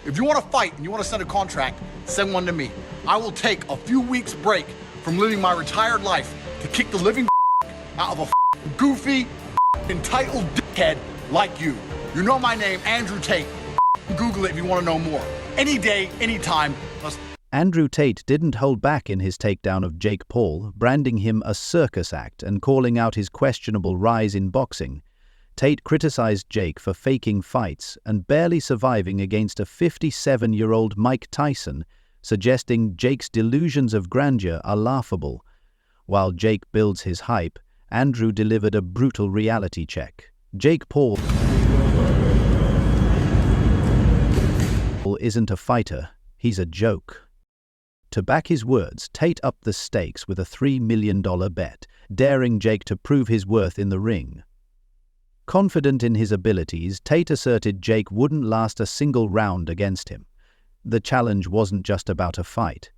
If you want to fight and you want to send a contract, send one to me. I will take a few weeks break from living my retired life to kick the living out of a goofy, entitled dickhead like you. You know my name, Andrew Tate. Google it if you want to know more. Any day, anytime. Andrew Tate didn't hold back in his takedown of Jake Paul, branding him a circus act and calling out his questionable rise in boxing. Tate criticized Jake for faking fights and barely surviving against a 57-year-old Mike Tyson, suggesting Jake's delusions of grandeur are laughable. While Jake builds his hype, Andrew delivered a brutal reality check. Jake Paul isn't a fighter, he's a joke. To back his words, Tate upped the stakes with a $3 million bet, daring Jake to prove his worth in the ring. Confident in his abilities, Tate asserted Jake wouldn't last a single round against him. The challenge wasn't just about a fight.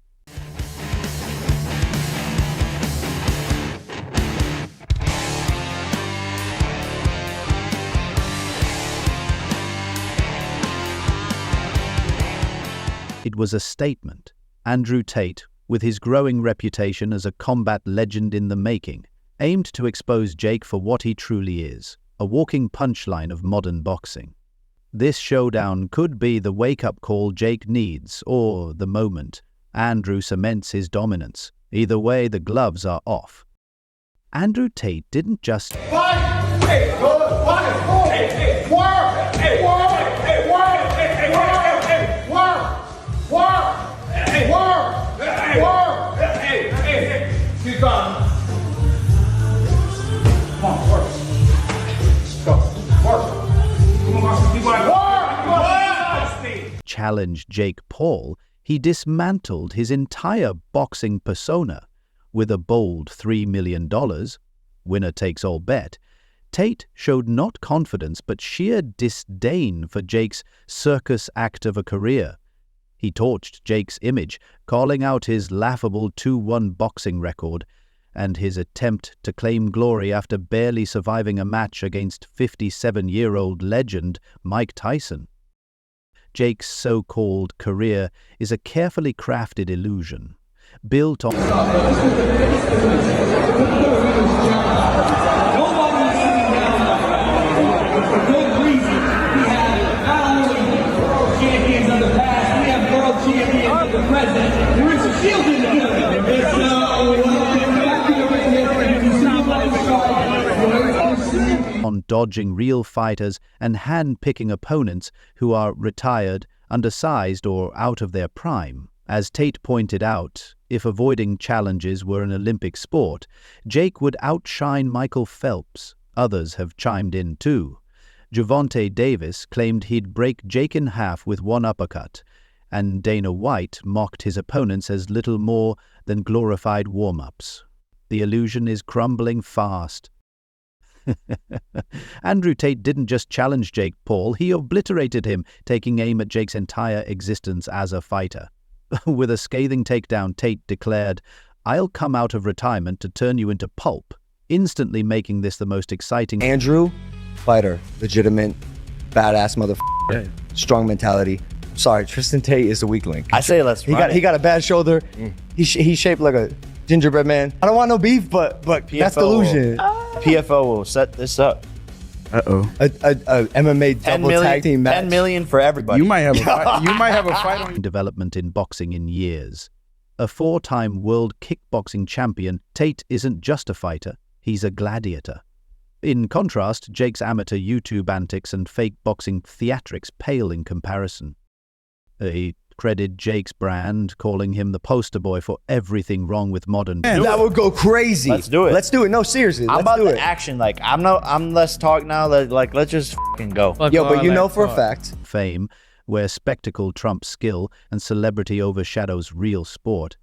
It was a statement. Andrew Tate, with his growing reputation as a combat legend in the making, aimed to expose Jake for what he truly is, a walking punchline of modern boxing. This showdown could be the wake-up call Jake needs, or the moment Andrew cements his dominance. Either way, the gloves are off. Andrew Tate didn't just challenge Jake Paul, he dismantled his entire boxing persona. With a bold $3 million, winner takes all bet, Tate showed not confidence but sheer disdain for Jake's circus act of a career. He torched Jake's image, calling out his laughable 2-1 boxing record and his attempt to claim glory after barely surviving a match against 57-year-old legend Mike Tyson. Jake's so-called career is a carefully crafted illusion, built on dodging real fighters and hand-picking opponents who are retired, undersized, or out of their prime. As Tate pointed out, if avoiding challenges were an Olympic sport, Jake would outshine Michael Phelps. Others have chimed in too. Gervonta Davis claimed he'd break Jake in half with one uppercut, and Dana White mocked his opponents as little more than glorified warm-ups. The illusion is crumbling fast. Andrew Tate didn't just challenge Jake Paul, he obliterated him, taking aim at Jake's entire existence as a fighter. With a scathing takedown, Tate declared, "I'll come out of retirement to turn you into pulp," instantly making this the most exciting. Andrew, fighter, legitimate, badass motherfucker, yeah. Strong mentality. Sorry, Tristan Tate is the weak link. I say let's run He got a bad shoulder. He's shaped like a gingerbread man. I don't want no beef, but that's delusion. PFO will set this up. Uh-oh. A MMA double tag team match. 10 million for everybody. You might have a fight. You might have a fight on development in boxing in years. A 4-time world kickboxing champion, Tate isn't just a fighter, he's a gladiator. In contrast, Jake's amateur YouTube antics and fake boxing theatrics pale in comparison. He credited Jake's brand, calling him the poster boy for everything wrong with modern. Man, that would go crazy. Let's do it. Let's do it. No, seriously. I'm let's about do the it. action. Like I'm less talk now. Let's just fucking go. Yo, but you know for a fact. Fame, where spectacle trumps skill and celebrity overshadows real sport.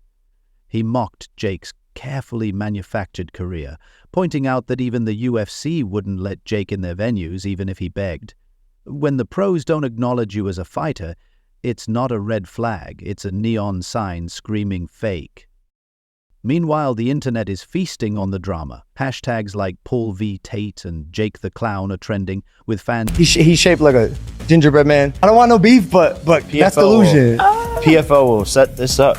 He mocked Jake's carefully manufactured career, pointing out that even the UFC wouldn't let Jake in their venues even if he begged. When the pros don't acknowledge you as a fighter, it's not a red flag, it's a neon sign screaming fake. Meanwhile, the internet is feasting on the drama. Hashtags like Paul v. Tate and Jake the Clown are trending, with fans... He's shaped like a gingerbread man. I don't want no beef, but that's delusion. PFO will set this up.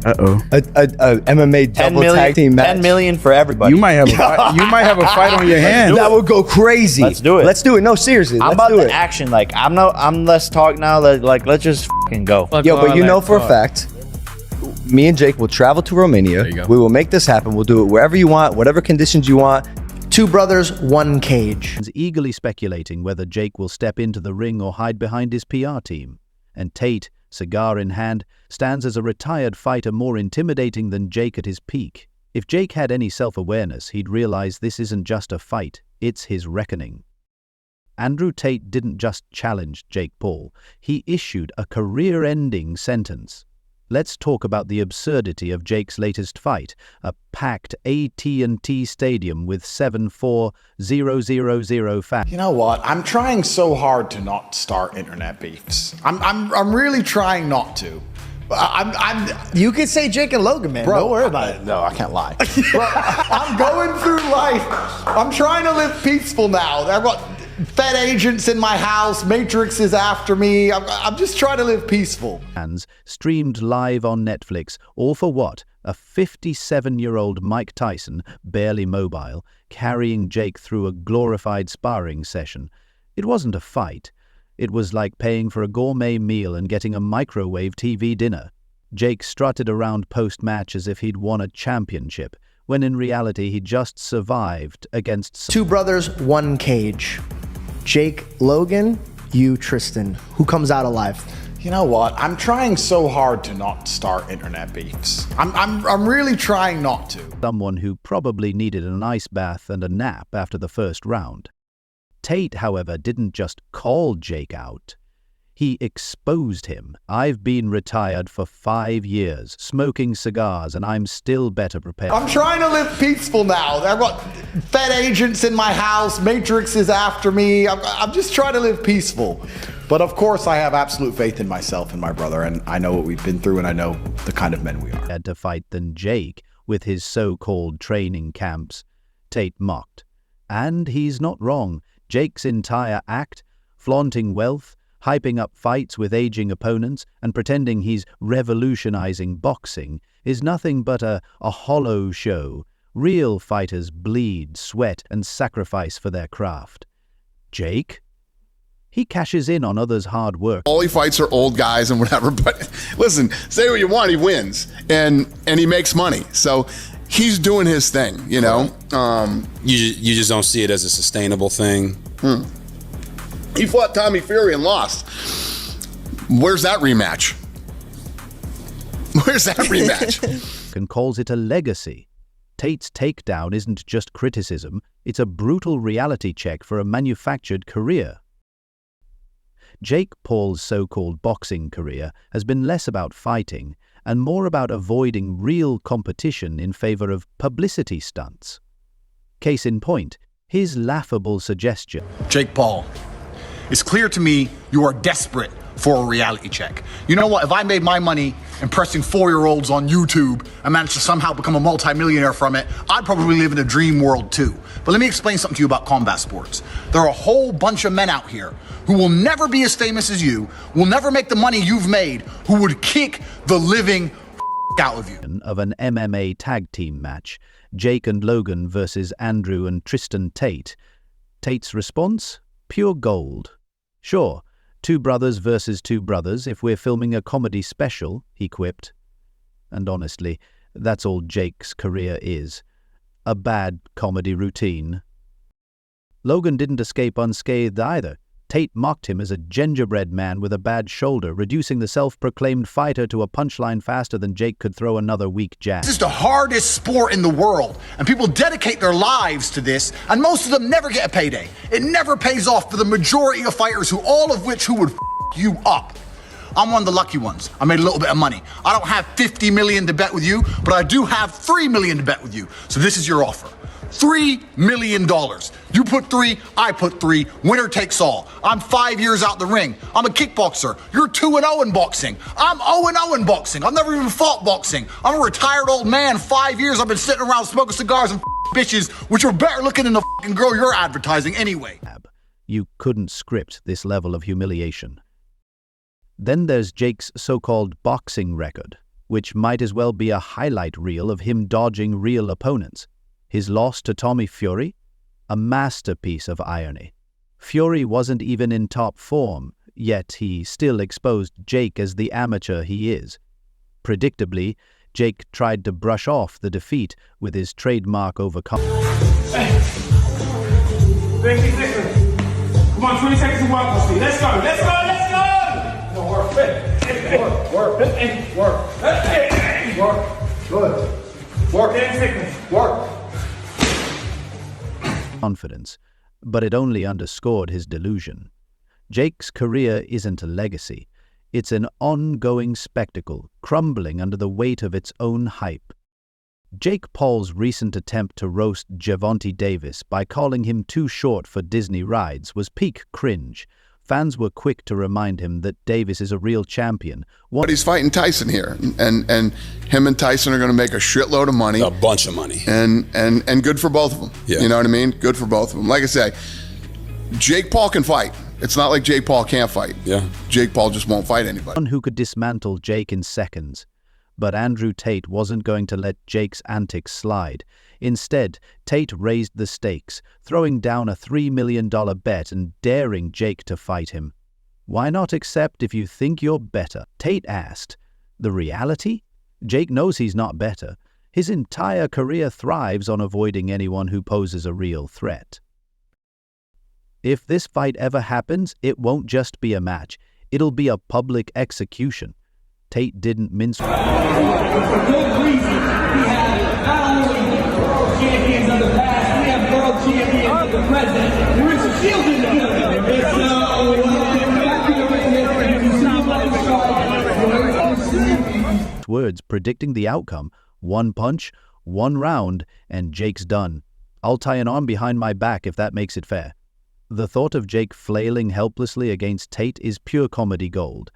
Uh-oh. A MMA double tag team match. 10 million for everybody. You might have a fight on your hands. That would go crazy. Let's do it. Let's do it. No, seriously. I'm let's about do the it. action. Like, I'm less talk now. Like, let's just fucking go. Yo, but you know for a fact, me and Jake will travel to Romania. There you go. We will make this happen. We'll do it wherever you want, whatever conditions you want. 2 brothers, 1 cage. eagerly speculating whether Jake will step into the ring or hide behind his PR team. And Tate, cigar in hand, stands as a retired fighter more intimidating than Jake at his peak. If Jake had any self-awareness, he'd realize this isn't just a fight, it's his reckoning. Andrew Tate didn't just challenge Jake Paul, he issued a career-ending sentence. Let's talk about the absurdity of Jake's latest fight, a packed AT&T Stadium with 740,000 fans. You know what? I'm trying so hard to not start internet beefs. I'm really trying not to. You could say Jake and Logan, man. Bro, Don't worry about it. No, I can't lie. Bro, I'm going through life. I'm trying to live peaceful now. I've got Fed agents in my house. Matrix is after me. I'm just trying to live peaceful. Fans streamed live on Netflix, all for what? A 57-year-old Mike Tyson, barely mobile, carrying Jake through a glorified sparring session. It wasn't a fight. It was like paying for a gourmet meal and getting a microwave TV dinner. Jake strutted around post-match as if he'd won a championship, when in reality he just survived against... 2 brothers, 1 cage. Jake, Logan, you, Tristan. Who comes out alive? You know what? I'm trying so hard to not start internet beefs. I'm really trying not to. Someone who probably needed an ice bath and a nap after the first round. Tate, however, didn't just call Jake out. He exposed him. I've been retired for 5 years, smoking cigars, and I'm still better prepared. I'm trying to live peaceful now. I've got Fed agents in my house. Matrix is after me. I'm just trying to live peaceful. But of course, I have absolute faith in myself and my brother, and I know what we've been through, and I know the kind of men we are. Had to fight than Jake with his so-called training camps. Tate mocked. And he's not wrong. Jake's entire act, flaunting wealth, hyping up fights with aging opponents, and pretending he's revolutionizing boxing, is nothing but a hollow show. Real fighters bleed, sweat, and sacrifice for their craft. Jake? He cashes in on others' hard work. All he fights are old guys and whatever, but listen, say what you want, he wins, and he makes money. So he's doing his thing, you know? You just don't see it as a sustainable thing. He fought Tommy Fury and lost. Where's that rematch? Where's that rematch? And calls it a legacy. Tate's takedown isn't just criticism, it's a brutal reality check for a manufactured career. Jake Paul's so-called boxing career has been less about fighting and more about avoiding real competition in favor of publicity stunts. Case in point, his laughable suggestion. Jake Paul, it's clear to me you are desperate for a reality check. You know what? If I made my money impressing 4-year-olds on YouTube and managed to somehow become a multimillionaire from it, I'd probably live in a dream world too. But let me explain something to you about combat sports. There are a whole bunch of men out here who will never be as famous as you, will never make the money you've made, who would kick the living out of you. Of an MMA tag team match, Jake and Logan versus Andrew and Tristan Tate. Tate's response? Pure gold. Sure, 2 brothers versus 2 brothers if we're filming a comedy special, he quipped. And honestly, that's all Jake's career is. A bad comedy routine. Logan didn't escape unscathed either. Tate mocked him as a gingerbread man with a bad shoulder, reducing the self-proclaimed fighter to a punchline faster than Jake could throw another weak jab. This is the hardest sport in the world, and people dedicate their lives to this, and most of them never get a payday. It never pays off for the majority of fighters, all of which would f you up. I'm one of the lucky ones. I made a little bit of money. I don't have 50 million to bet with you, but I do have 3 million to bet with you. So this is your offer. $3 million. You put 3, I put 3. Winner takes all. I'm 5 years out the ring. I'm a kickboxer. You're 2-0 in boxing. I'm 0-0 in boxing. I've never even fought boxing. I'm a retired old man. 5 years I've been sitting around smoking cigars and bitches, which are better looking than the girl you're advertising anyway. You couldn't script this level of humiliation. Then there's Jake's so-called boxing record, which might as well be a highlight reel of him dodging real opponents. His loss to Tommy Fury? A masterpiece of irony. Fury wasn't even in top form, yet he still exposed Jake as the amateur he is. Predictably, Jake tried to brush off the defeat with his trademark overconfidence. Hey. 30 seconds. Come on, 20 seconds to walk, Rusty. Let's go, let's go, let's go! Come on, work, work. Good. Work. 10 seconds. Work. Confidence, but it only underscored his delusion. Jake's career isn't a legacy. It's an ongoing spectacle, crumbling under the weight of its own hype. Jake Paul's recent attempt to roast Gervonta Davis by calling him too short for Disney rides was peak cringe. Fans were quick to remind him that Davis is a real champion. But he's fighting Tyson here, and him and Tyson are going to make a shitload of money. A bunch of money. And good for both of them. Yeah. You know what I mean? Good for both of them. Like I say, Jake Paul can fight. It's not like Jake Paul can't fight. Yeah. Jake Paul just won't fight anybody. One who could dismantle Jake in seconds. But Andrew Tate wasn't going to let Jake's antics slide. Instead, Tate raised the stakes, throwing down a $3 million bet and daring Jake to fight him. Why not accept if you think you're better? Tate asked. The reality? Jake knows he's not better. His entire career thrives on avoiding anyone who poses a real threat. If this fight ever happens, it won't just be a match. It'll be a public execution. Tate didn't mince words. For good reason, we have not only world champions of the past, we have world champions of the present. There is a shield in the building. Words predicting the outcome. One punch, one round, and Jake's done. I'll tie an arm behind my back if that makes it fair. The thought of Jake flailing helplessly against Tate is pure comedy gold.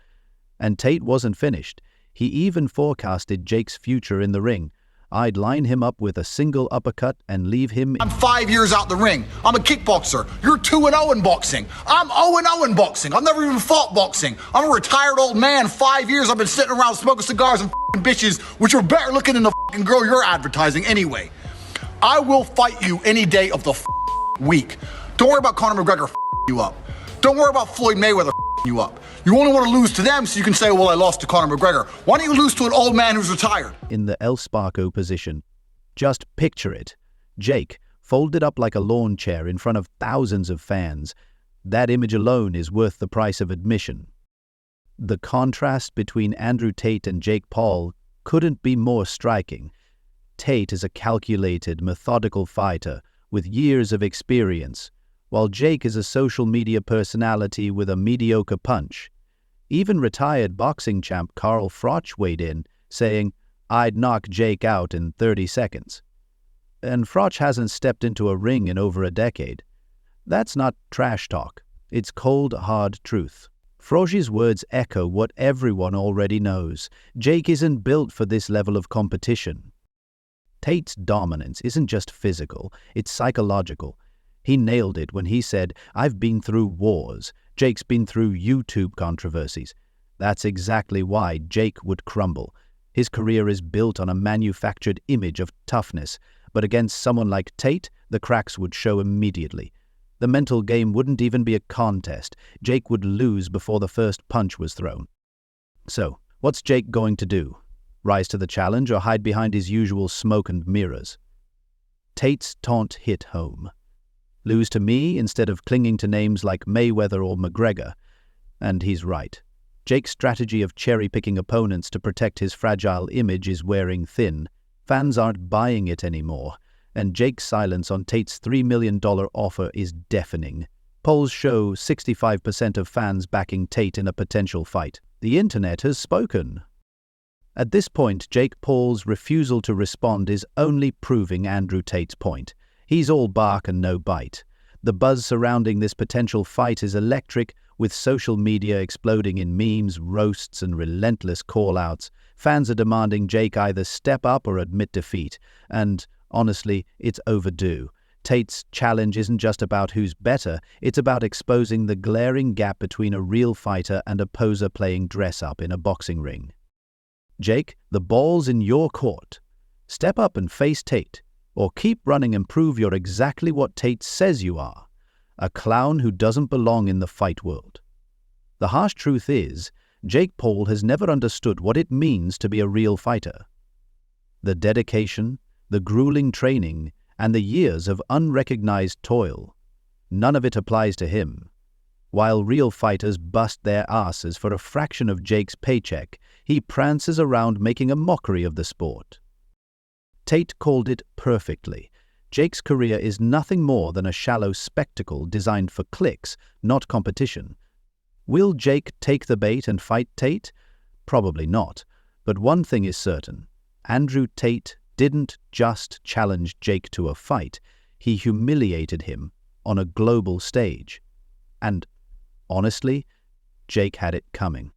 And Tate wasn't finished. He even forecasted Jake's future in the ring. I'd line him up with a single uppercut and leave him... I'm 5 years out the ring. I'm a kickboxer. You're 2-0 in boxing. I'm 0-0 in boxing. I've never even fought boxing. I'm a retired old man. 5 years I've been sitting around smoking cigars and bitches, which are better looking than the girl you're advertising anyway. I will fight you any day of the week. Don't worry about Conor McGregor you up. Don't worry about Floyd Mayweather you up. You only want to lose to them so you can say, well, I lost to Conor McGregor. Why don't you lose to an old man who's retired? In the El Sparco position. Just picture it. Jake, folded up like a lawn chair in front of thousands of fans. That image alone is worth the price of admission. The contrast between Andrew Tate and Jake Paul couldn't be more striking. Tate is a calculated, methodical fighter with years of experience, while Jake is a social media personality with a mediocre punch. Even retired boxing champ Carl Froch weighed in, saying, I'd knock Jake out in 30 seconds. And Froch hasn't stepped into a ring in over a decade. That's not trash talk. It's cold, hard truth. Froch's words echo what everyone already knows. Jake isn't built for this level of competition. Tate's dominance isn't just physical, it's psychological. He nailed it when he said, I've been through wars. Jake's been through YouTube controversies. That's exactly why Jake would crumble. His career is built on a manufactured image of toughness, but against someone like Tate, the cracks would show immediately. The mental game wouldn't even be a contest. Jake would lose before the first punch was thrown. So, what's Jake going to do? Rise to the challenge or hide behind his usual smoke and mirrors? Tate's taunt hit home. Lose to me instead of clinging to names like Mayweather or McGregor. And he's right. Jake's strategy of cherry-picking opponents to protect his fragile image is wearing thin. Fans aren't buying it anymore, and Jake's silence on Tate's $3 million offer is deafening. Polls show 65% of fans backing Tate in a potential fight. The internet has spoken. At this point, Jake Paul's refusal to respond is only proving Andrew Tate's point. He's all bark and no bite. The buzz surrounding this potential fight is electric, with social media exploding in memes, roasts, and relentless call-outs. Fans are demanding Jake either step up or admit defeat, and, honestly, it's overdue. Tate's challenge isn't just about who's better, it's about exposing the glaring gap between a real fighter and a poser playing dress-up in a boxing ring. Jake, the ball's in your court. Step up and face Tate, or keep running and prove you're exactly what Tate says you are, a clown who doesn't belong in the fight world. The harsh truth is, Jake Paul has never understood what it means to be a real fighter. The dedication, the grueling training, and the years of unrecognized toil, none of it applies to him. While real fighters bust their asses for a fraction of Jake's paycheck, he prances around making a mockery of the sport. Tate called it perfectly. Jake's career is nothing more than a shallow spectacle designed for clicks, not competition. Will Jake take the bait and fight Tate? Probably not. But one thing is certain. Andrew Tate didn't just challenge Jake to a fight. He humiliated him on a global stage. And honestly, Jake had it coming.